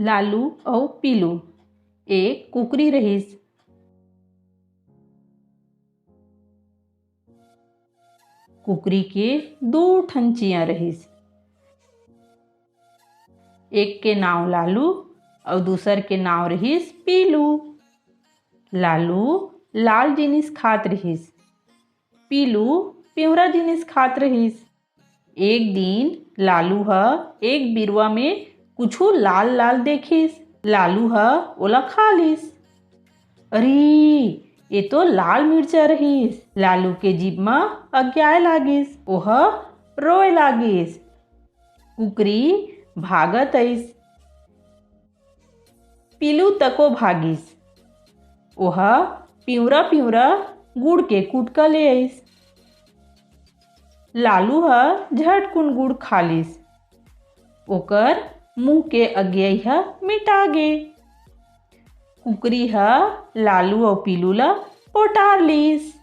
लालू और पीलू एक कुकरी रहीस। कुकरी के दो ठन चिया रहीस। एक के नाव लालू और दूसर के नाव रहीस पीलू। लालू लाल जिनिस खात रहीस। पीलू पिवरा जिनिस खात रहीस। एक दिन लालू ह एक बिरवा में कुछु लाल लाल देखिस। लालू ह ओला खा लिस। अरे ये तो लाल मिर्चा रहीस। लालू के जीभ में अग्याय लागिस। ओह रोए लागिस। कुकरी भागत आइस। पीलू तको भागिस। ओह पिवरा पिवरा गुड़ के कुटका ले आइस। लालू ह झटकुन गुड़ खा लिस। ओकर मुँह के अग्याई ह मिटा गे। कुकरी ह लालू और पीलू ला पोटार लिस।